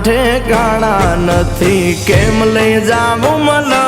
ઠેકાણા નથી, કેમ લઈ જાવું મલક?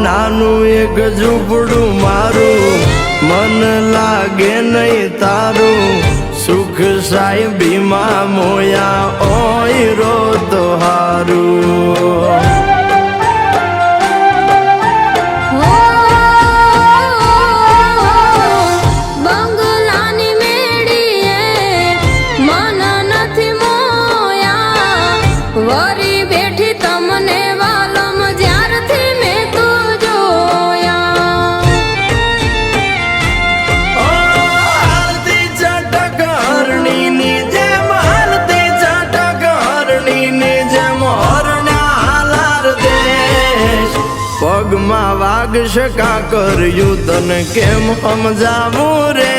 નાનું એક ઝૂંપડું મારું, મન લાગે નહીં તારું, સુખ સાહેબીમાં મોયા ઓય રો તો હારું. પગમાં વાગશે કાકર યુદ્ધને કેમ સમજાવું રે?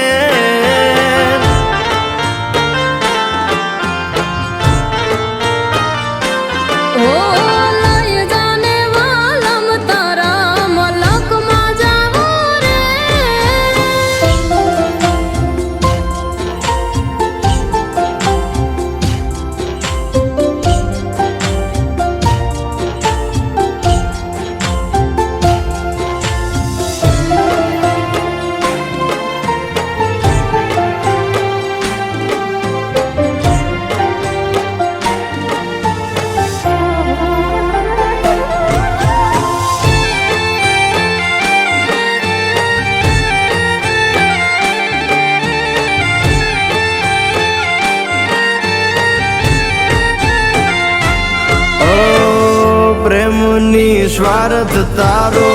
પ્રેમની સ્વાર્થ તારો,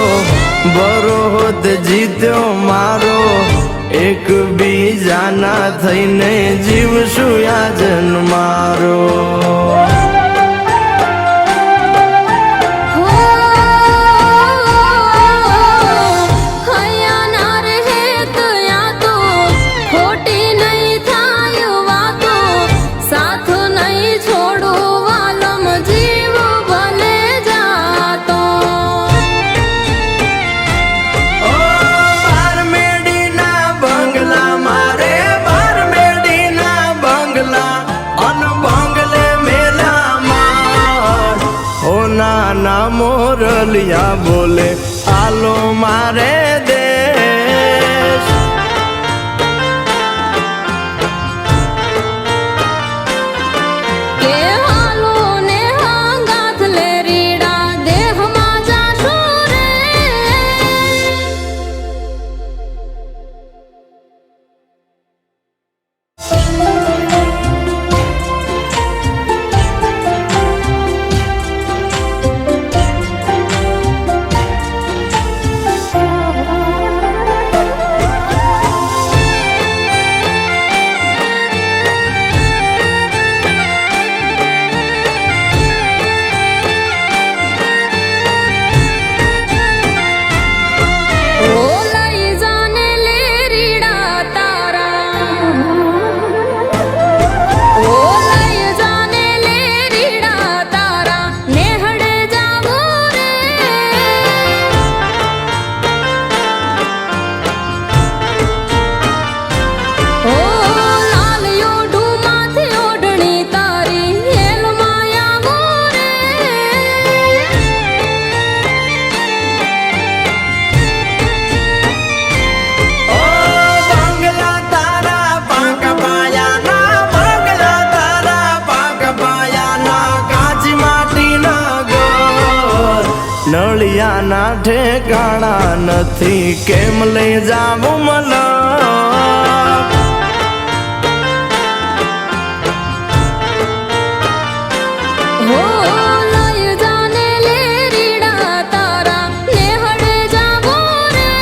બરોત જીત્યો મારો, એક બીજાના થઈને જીવશું યાજન મારો. નાના મોરલિયા બોલે આલો મારે દેશ. કે હાલો ને હાંગાથ લે રીડા દેહમાં જાશો રે. મળ્યાના ઠેકાણા નથી, કેમ લઈ જાવું મલક? હો લઈ જાને લેરીડા તારા નેહડે જાવો રે.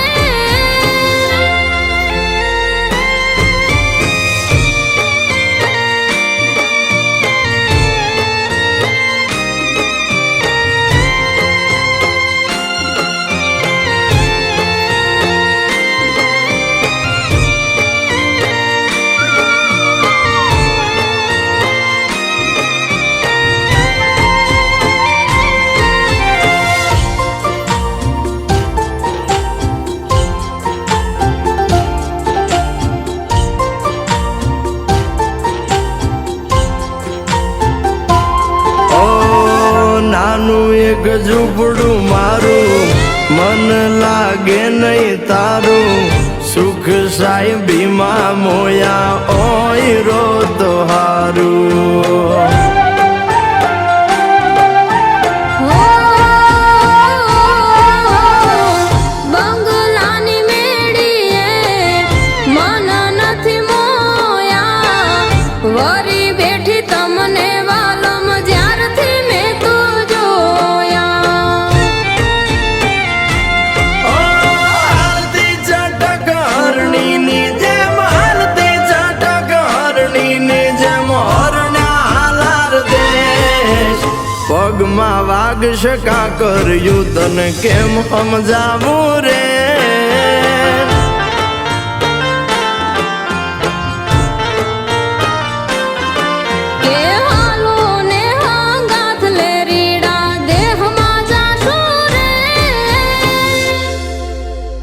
નાનું એક ઝૂંપડું મારું, મન લાગે નહીં તારું, સુખ સાહેબીમાં મોયા ઓય રો તો હારું. બંગલાની મેડીએ મન નથી મોયા, વરી બેઠી તમને વાલમ જ્યારથી મેં તો જોયા. હાલતી ચટક હરણીની જેમ, હાલતી ચટક હરણીની જેમ, હરણા હાલાર દેશ. પગમાં વાગશે કાકર યુતન કેમ સમજાવું રે?